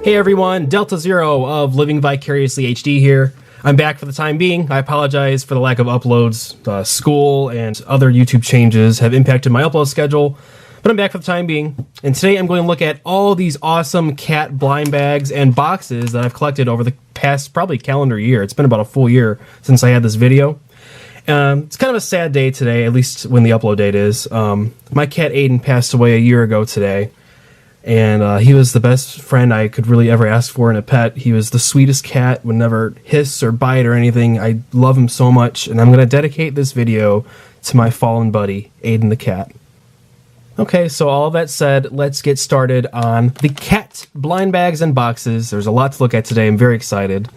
Hey everyone, Delta Zero of Living Vicariously HD here. I'm back for the time being. I apologize for the lack of uploads. School and other YouTube changes have impacted my upload schedule, but I'm back for the time being. And today I'm going to look at all these awesome cat blind bags and boxes that I've collected over the past probably calendar year. It's been about a full year since I had this video. It's kind of a sad day today, at least when the upload date is. My cat Aiden passed away a year ago today. And he was the best friend I could really ever ask for in a pet. He was the sweetest cat, would never hiss or bite or anything. I love him so much, and I'm going to dedicate this video to my fallen buddy, Aiden the cat. Okay, so all that said, let's get started on the cat blind bags and boxes. There's a lot to look at today. I'm very excited.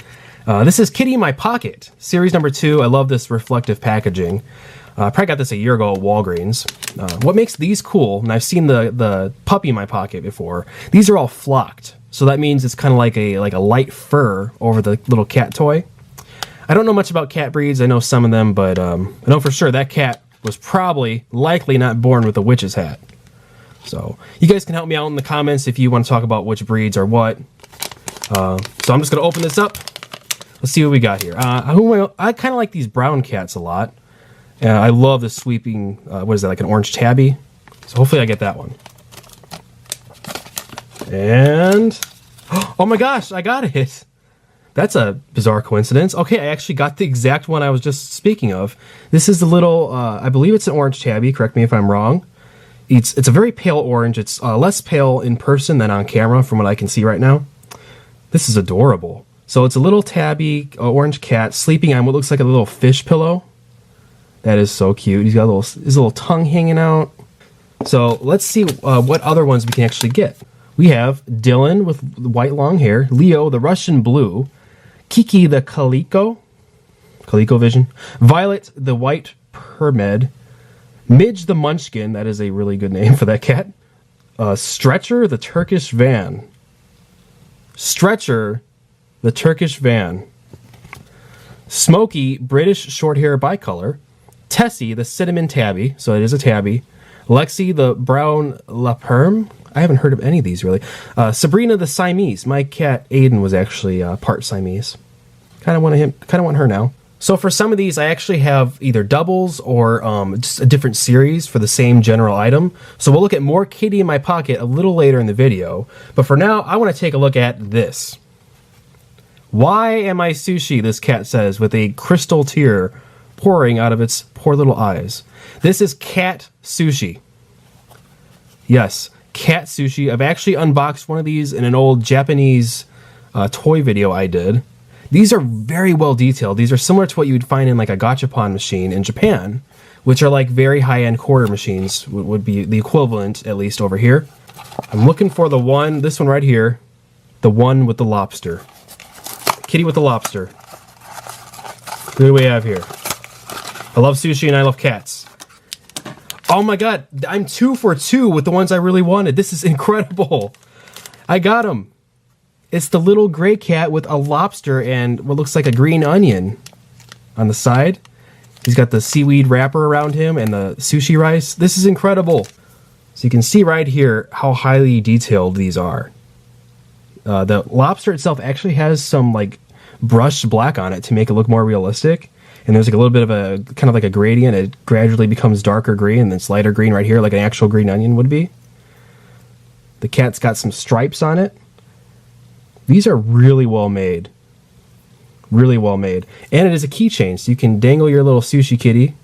This is Kitty in My Pocket, series number 2. I love this reflective packaging. I probably got this a year ago at Walgreens. What makes these cool, and I've seen the puppy in my pocket before, these are all flocked. So that means it's kind of like a light fur over the little cat toy. I don't know much about cat breeds. I know some of them, but I know for sure that cat was likely not born with a witch's hat. So you guys can help me out in the comments if you want to talk about which breeds or what. So I'm just going to open this up. Let's see what we got here. I kind of like these brown cats a lot. I love the sweeping, what is that, like an orange tabby? So hopefully I get that one. And, oh my gosh, I got it. That's a bizarre coincidence. Okay, I actually got the exact one I was just speaking of. This is the little, I believe it's an orange tabby, correct me if I'm wrong. It's a very pale orange. It's less pale in person than on camera from what I can see right now. This is adorable. So it's a little tabby, orange cat, sleeping on what looks like a little fish pillow. That is so cute. He's got his little tongue hanging out. So let's see what other ones we can actually get. We have Dylan with white long hair, Leo the Russian blue, Kiki the ColecoVision, Violet the white Permed, Midge the Munchkin, that is a really good name for that cat, Stretcher the Turkish Van, Stretcher the Turkish Van, Smokey British Shorthair Bicolor, Tessie, the cinnamon tabby, so it is a tabby. Lexi, the brown La Perm. I haven't heard of any of these, really. Sabrina, the Siamese. My cat, Aiden, was actually part Siamese. Kind of want her now. So for some of these, I actually have either doubles or just a different series for the same general item. So we'll look at more Kitty in My Pocket a little later in the video. But for now, I want to take a look at this. Why am I Sushi, this cat says, with a crystal tear pouring out of its poor little eyes. This is Cat Sushi. Yes, Cat Sushi. I've actually unboxed one of these in an old Japanese toy video I did. These are very well detailed. These are similar to what you would find in like a gachapon machine in Japan, which are like very high-end quarter machines, would be the equivalent, at least over here. I'm looking for this one right here, the one with the lobster. Kitty with the lobster. Who do we have here? I love sushi and I love cats. Oh my god, I'm 2 for 2 with the ones I really wanted. This is incredible. I got them. It's the little gray cat with a lobster and what looks like a green onion on the side. He's got the seaweed wrapper around him and the sushi rice. This is incredible. So you can see right here how highly detailed these are. The lobster itself actually has some like brushed black on it to make it look more realistic. And there's like a little bit of a, kind of like a gradient. It gradually becomes darker green, and then it's lighter green right here, like an actual green onion would be. The cat's got some stripes on it. These are really well made. Really well made. And it is a keychain, so you can dangle your little sushi kitty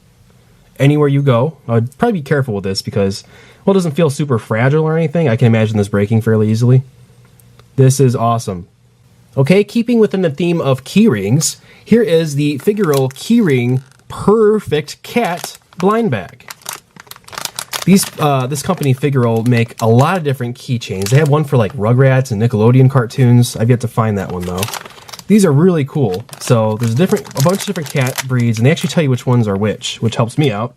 anywhere you go. I'd probably be careful with this because, well, it doesn't feel super fragile or anything. I can imagine this breaking fairly easily. This is awesome. Okay, keeping within the theme of key rings, here is the Figaro Keyring Perfect Cat Blind Bag. This company, Figaro, make a lot of different keychains. They have one for like Rugrats and Nickelodeon cartoons. I've yet to find that one though. These are really cool. So there's a bunch of different cat breeds, and they actually tell you which ones are which helps me out.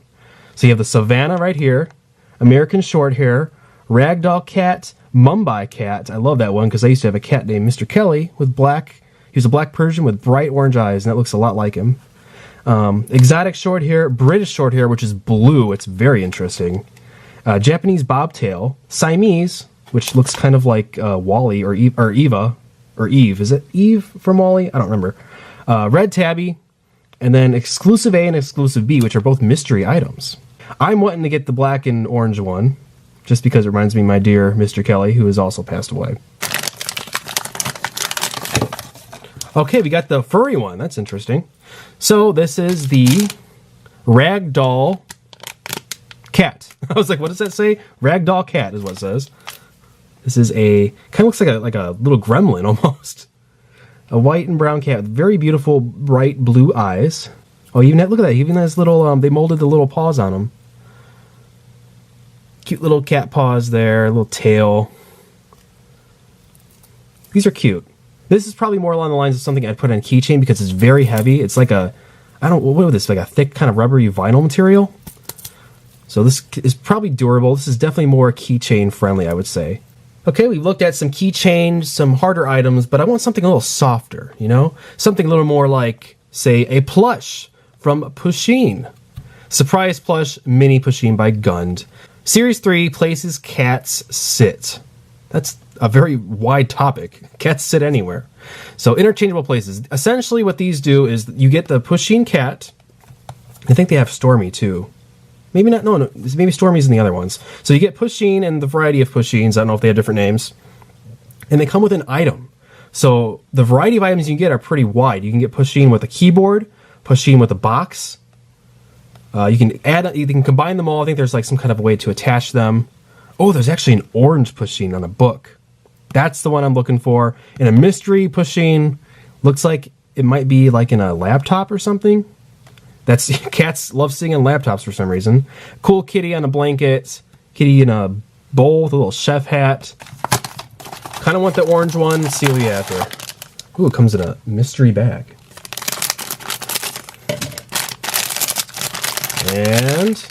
So you have the Savannah right here, American Shorthair, Ragdoll Cat, Mumbai Cat. I love that one because I used to have a cat named Mr. Kelly with black. He was a black Persian with bright orange eyes, and that looks a lot like him. Exotic Shorthair, British Shorthair, which is blue. It's very interesting. Japanese Bobtail, Siamese, which looks kind of like Wally or Eva or Eve. Is it Eve from Wally? I don't remember. Red tabby, and then exclusive A and exclusive B, which are both mystery items. I'm wanting to get the black and orange one, just because it reminds me of my dear Mr. Kelly, who has also passed away. Okay, we got the furry one. That's interesting. So this is the Ragdoll Cat. I was like, what does that say? Ragdoll Cat is what it says. This is a, kind of looks like a little gremlin almost. A white and brown cat with very beautiful bright blue eyes. Oh, even look at that. Even has little, they molded the little paws on him. Cute little cat paws there, a little tail. These are cute. This is probably more along the lines of something I'd put on a keychain because it's very heavy. It's like a, what is this, like a thick kind of rubbery vinyl material? So this is probably durable. This is definitely more keychain friendly, I would say. Okay, we've looked at some keychains, some harder items, but I want something a little softer, you know? Something a little more like, say, a plush from Pusheen. Surprise plush mini Pusheen by Gund. Series 3, places cats sit. That's a very wide topic. Cats sit anywhere. So interchangeable places. Essentially what these do is you get the Pusheen cat. I think they have Stormy too. Maybe not, no, maybe Stormy's in the other ones. So you get Pusheen and the variety of Pusheens. I don't know if they have different names. And they come with an item. So the variety of items you can get are pretty wide. You can get Pusheen with a keyboard, Pusheen with a box. You can combine them all. I think there's like some kind of a way to attach them. Oh, there's actually an orange Pusheen on a book. That's the one I'm looking for. And a mystery Pusheen. Looks like it might be like in a laptop or something. That's cats love sitting on laptops for some reason. Cool kitty on a blanket. Kitty in a bowl with a little chef hat. Kind of want the orange one. Let's see what we have here. Ooh, it comes in a mystery bag. And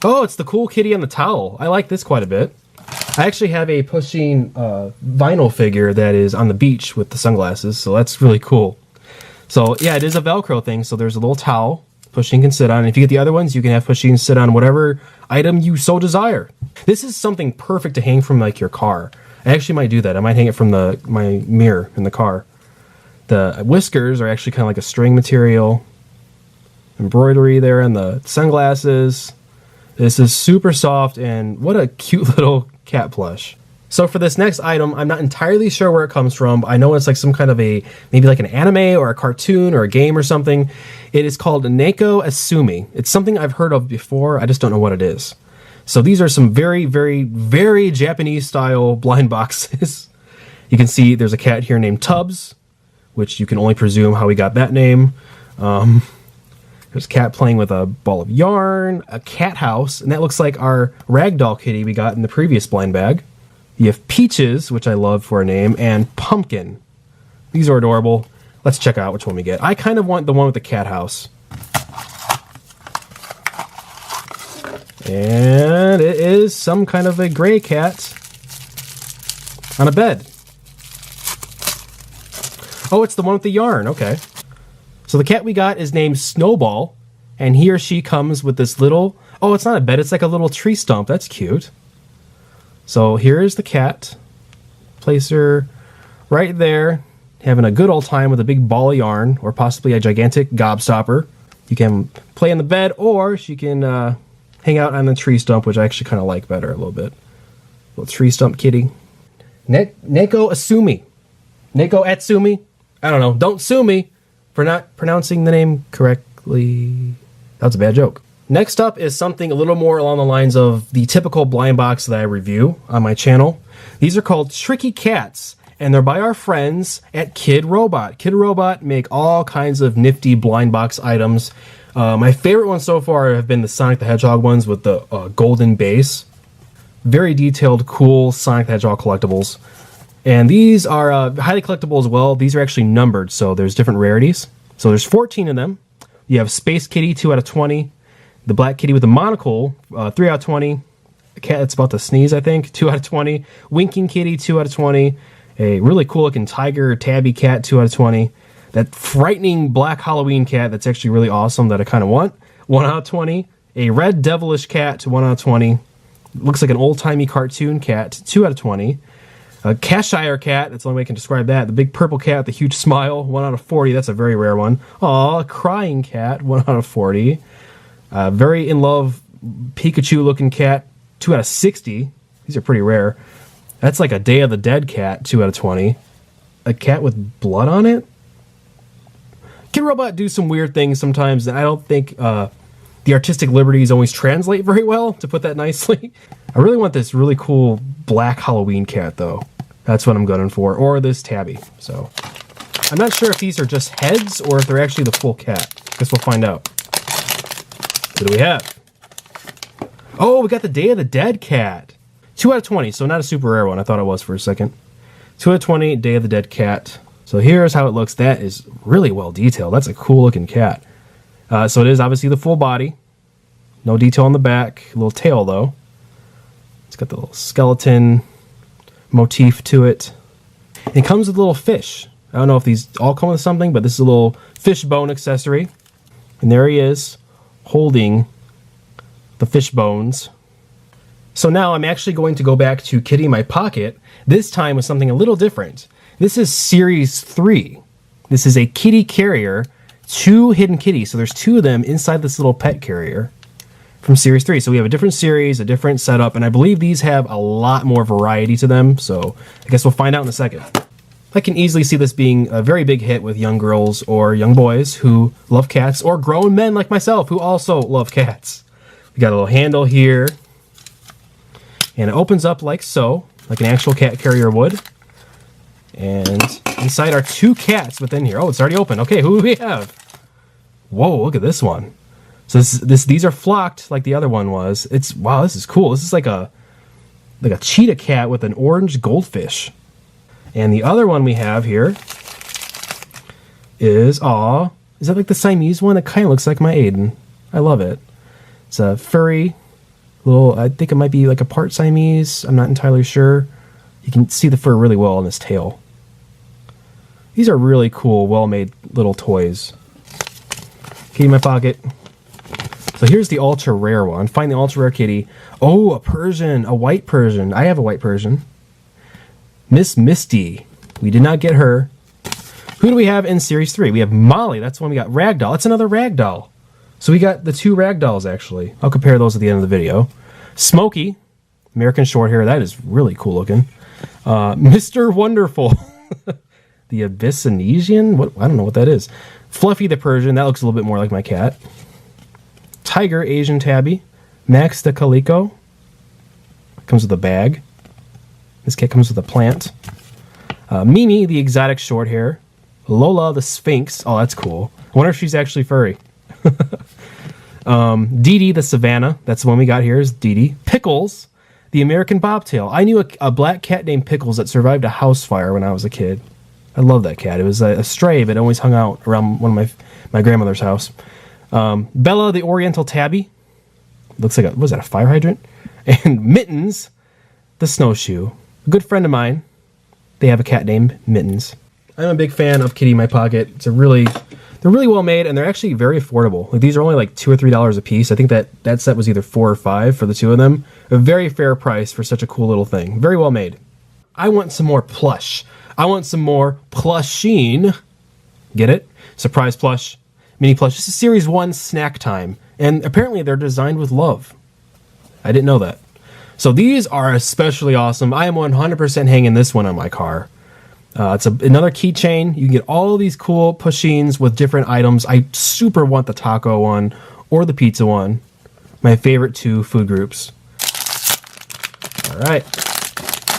oh, it's the cool kitty on the towel. I like this quite a bit. I actually have a Pusheen vinyl figure that is on the beach with the sunglasses, so that's really cool. So yeah, it is a Velcro thing, so there's a little towel Pusheen can sit on. And if you get the other ones, you can have Pusheen sit on whatever item you so desire. This is something perfect to hang from like your car. I actually might do that. I might hang it from my mirror in the car. The whiskers are actually kind of like a string material. Embroidery there on the sunglasses. This is super soft, and what a cute little cat plush. So for this next item, I'm not entirely sure where it comes from. I know it's like some kind of maybe like an anime or a cartoon or a game or something. It is called Neko Asumi. It's something I've heard of before. I just don't know what it is. So these are some very, very, very Japanese style blind boxes. You can see there's a cat here named Tubbs, which you can only presume how he got that name. There's a cat playing with a ball of yarn, a cat house, and that looks like our ragdoll kitty we got in the previous blind bag. You have Peaches, which I love for a name, and Pumpkin. These are adorable. Let's check out which one we get. I kind of want the one with the cat house. And it is some kind of a gray cat on a bed. Oh, it's the one with the yarn. Okay. So the cat we got is named Snowball, and he or she comes with this little... Oh, it's not a bed. It's like a little tree stump. That's cute. So here's the cat. Place her right there, having a good old time with a big ball of yarn, or possibly a gigantic gobstopper. You can play on the bed, or she can hang out on the tree stump, which I actually kind of like better a little bit. Little tree stump kitty. Neko Asumi. Neko Atsumi? I don't know. Don't sue me for not pronouncing the name correctly. That's a bad joke. Next up is something a little more along the lines of the typical blind box that I review on my channel. These are called Tricky Cats, and they're by our friends at Kid Robot. Kid Robot make all kinds of nifty blind box items. My favorite ones so far have been the Sonic the Hedgehog ones with the golden base. Very detailed, cool Sonic the Hedgehog collectibles. And these are highly collectible as well. These are actually numbered, so there's different rarities. So there's 14 of them. You have Space Kitty, 2 out of 20. The Black Kitty with the monocle, 3 out of 20. A cat that's about to sneeze, I think, 2 out of 20. Winking Kitty, 2 out of 20. A really cool looking tiger tabby cat, 2 out of 20. That frightening black Halloween cat that's actually really awesome that I kind of want, 1 out of 20. A red devilish cat, 1 out of 20. Looks like an old-timey cartoon cat, 2 out of 20. A Cheshire cat, that's the only way I can describe that. The big purple cat with a huge smile, 1 out of 40. That's a very rare one. Aw, a crying cat, 1 out of 40. Very in love Pikachu-looking cat, 2 out of 60. These are pretty rare. That's like a Day of the Dead cat, 2 out of 20. A cat with blood on it? Kid Robot do some weird things sometimes that I don't think the artistic liberties always translate very well, to put that nicely. I really want this really cool black Halloween cat, though. That's what I'm gunning for. Or this tabby. So I'm not sure if these are just heads or if they're actually the full cat. Guess we'll find out. What do we have? Oh, we got the Day of the Dead cat. 2 out of 20, so not a super rare one. I thought it was for a second. 2 out of 20, Day of the Dead cat. So here's how it looks. That is really well detailed. That's a cool looking cat. So it is obviously the full body. No detail on the back. A little tail, though. It's got the little skeleton motif to it. And it comes with a little fish. I don't know if these all come with something, but this is a little fish bone accessory. And there he is, holding the fish bones. So now I'm actually going to go back to Kitty My Pocket, this time with something a little different. This is Series 3. This is a kitty carrier, 2 hidden kitties. So there's 2 of them inside this little pet carrier from Series 3. So we have a different series, a different setup, and I believe these have a lot more variety to them. So I guess we'll find out in a second. I can easily see this being a very big hit with young girls or young boys who love cats, or grown men like myself who also love cats. We got a little handle here, and it opens up like so, like an actual cat carrier would. And inside are 2 cats within here. Oh, it's already open. Okay, who do we have? Whoa, look at this one. So these are flocked like the other one was. Wow, this is cool. This is like a cheetah cat with an orange goldfish. And the other one we have here is is that like the Siamese one? It kind of looks like my Aiden. I love it. It's a furry little, I think it might be like a part Siamese. I'm not entirely sure. You can see the fur really well on his tail. These are really cool, well-made little toys. Kitty in My Pocket. So here's the ultra rare one. Find the ultra rare kitty. Oh, a Persian, a white Persian. I have a white Persian. Miss Misty. We did not get her. Who do we have in Series 3? We have Molly. That's the one we got. Ragdoll. That's another Ragdoll. So we got the 2 Ragdolls, actually. I'll compare those at the end of the video. Smokey. American Shorthair. That is really cool looking. Mr. Wonderful. The Abyssinian? I don't know what that is. Fluffy the Persian. That looks a little bit more like my cat. Tiger Asian Tabby. Max the Calico. Comes with a bag. This cat comes with a plant. Mimi the exotic short hair. Lola the Sphinx. Oh, that's cool. I wonder if she's actually furry. Dee Dee the Savannah. That's the one we got here is Dee Dee. Pickles the American Bobtail. I knew a black cat named Pickles that survived a house fire when I was a kid. I love that cat. It was a stray, but it always hung out around one of my grandmother's house. Bella the Oriental Tabby. Looks like was that a fire hydrant? And Mittens the Snowshoe. A good friend of mine. They have a cat named Mittens. I'm a big fan of Kitty in My Pocket. They're really well made, and they're actually very affordable. Like, these are only like $2 or $3 a piece. I think that set was either $4 or $5 for the 2 of them. A very fair price for such a cool little thing. Very well made. I want some more plush. I want some more Pusheen. Get it? Surprise plush. Mini plush. This is Series 1 snack time. And apparently they're designed with love. I didn't know that. So these are especially awesome. I am 100% hanging this one on my car. It's another keychain. You can get all these cool Pusheens with different items. I super want the taco one or the pizza one. My favorite 2 food groups. All right.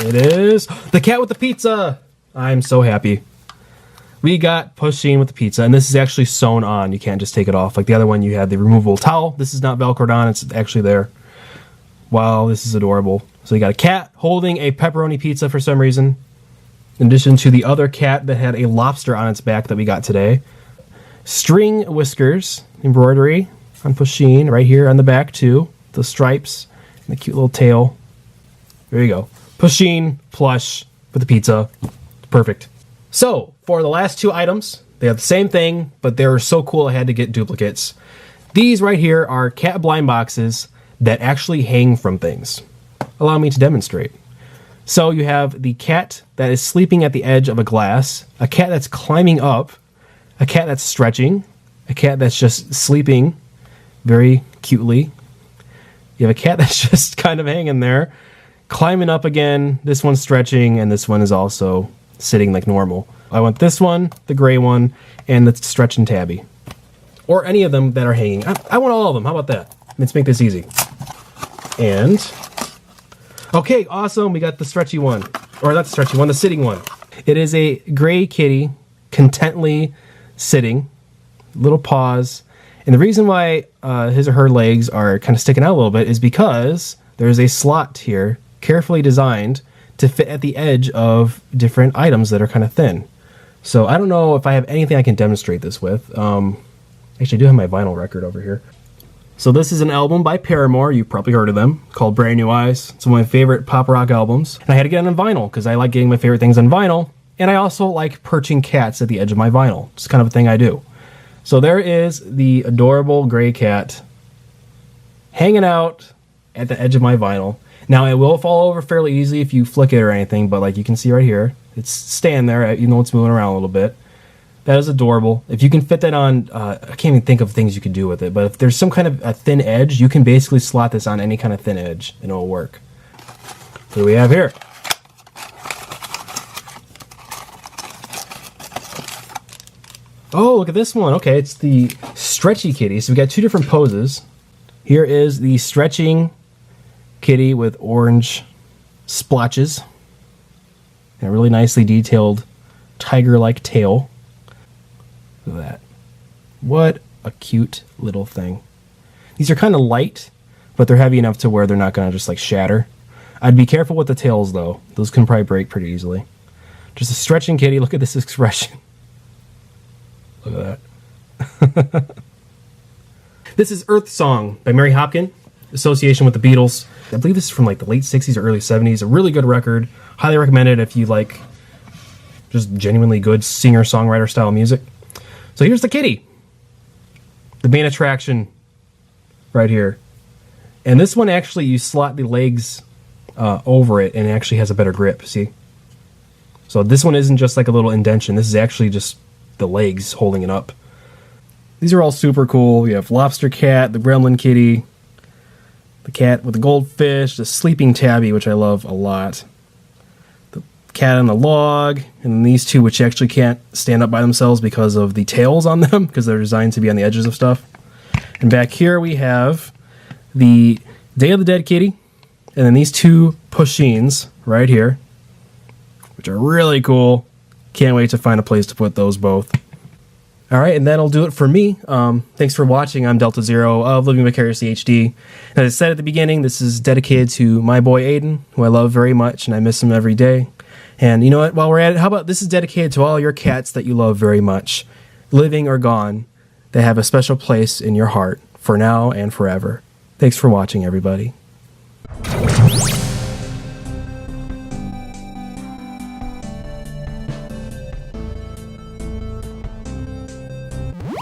It is the cat with the pizza. I'm so happy. We got Pusheen with the pizza, and this is actually sewn on. You can't just take it off. Like the other one, you had the removable towel. This is not Velcroed on. It's actually there. Wow, this is adorable. So you got a cat holding a pepperoni pizza for some reason, in addition to the other cat that had a lobster on its back that we got today. String whiskers, embroidery on Pusheen right here on the back too. The stripes and the cute little tail. There you go. Pusheen plush with the pizza. Perfect. So, for the last 2 items, they have the same thing, but they're so cool I had to get duplicates. These right here are cat blind boxes that actually hang from things. allow me to demonstrate. So you have the cat that is sleeping at the edge of a glass, a cat that's climbing up, a cat that's stretching, a cat that's just sleeping very cutely. You have a cat that's just kind of hanging there, climbing up again. This one's stretching, and this one is also sitting like normal. I want this one, the gray one, and the stretching tabby. Or any of them that are hanging. I want all of them. How about that? Let's make this easy. And, okay, awesome. We got the stretchy one. Or not the stretchy one, the sitting one. It is a gray kitty, contently sitting. Little paws. And the reason why his or her legs are kind of sticking out a little bit is because there's a slot here, carefully designed to fit at the edge of different items that are kind of thin. So I don't know if I have anything I can demonstrate this with. Actually, I do have my vinyl record over here. So this is an album by Paramore. You've probably heard of them, called Brand New Eyes. It's one of my favorite pop rock albums. And I had to get it on vinyl because I like getting my favorite things on vinyl. And I also like perching cats at the edge of my vinyl. It's kind of a thing I do. So there is the adorable gray cat hanging out at the edge of my vinyl. Now, it will fall over fairly easily if you flick it or anything, but like you can see right here, it's staying there, even though it's moving around a little bit. That is adorable. If you can fit that on, I can't even think of things you could do with it, but if there's some kind of a thin edge, you can basically slot this on any kind of thin edge and it'll work. What do we have here? Oh, look at this one. Okay, it's the stretchy kitty. So we got two different poses. Here is the stretching kitty with orange splotches and a really nicely detailed tiger-like tail. Look at that. What a cute little thing. These are kind of light, but they're heavy enough to where they're not going to just like shatter. I'd be careful with the tails though. Those can probably break pretty easily. Just a stretching kitty. Look at this expression. Look at that. This is Earth Song by Mary Hopkin, association with the Beatles. I believe this is from like the late 60s or early 70s. A really good record. Highly recommend it if you like just genuinely good singer-songwriter style music. So here's the kitty. The main attraction right here. And this one actually, you slot the legs over it and it actually has a better grip, see? So this one isn't just like a little indentation. This is actually just the legs holding it up. These are all super cool. You have lobster cat, the gremlin kitty, the cat with the goldfish, the sleeping tabby, which I love a lot, the cat on the log, and then these two, which actually can't stand up by themselves because of the tails on them, because they're designed to be on the edges of stuff. And back here we have the Day of the Dead kitty, and then these two Pusheens right here, which are really cool. Can't wait to find a place to put those both. All right, and that'll do it for me. Thanks for watching. I'm Delta Zero of Living Vicariously HD. As I said at the beginning, this is dedicated to my boy Aiden, who I love very much, and I miss him every day. And you know what? While we're at it, how about this is dedicated to all your cats that you love very much, living or gone, that have a special place in your heart for now and forever. Thanks for watching, everybody.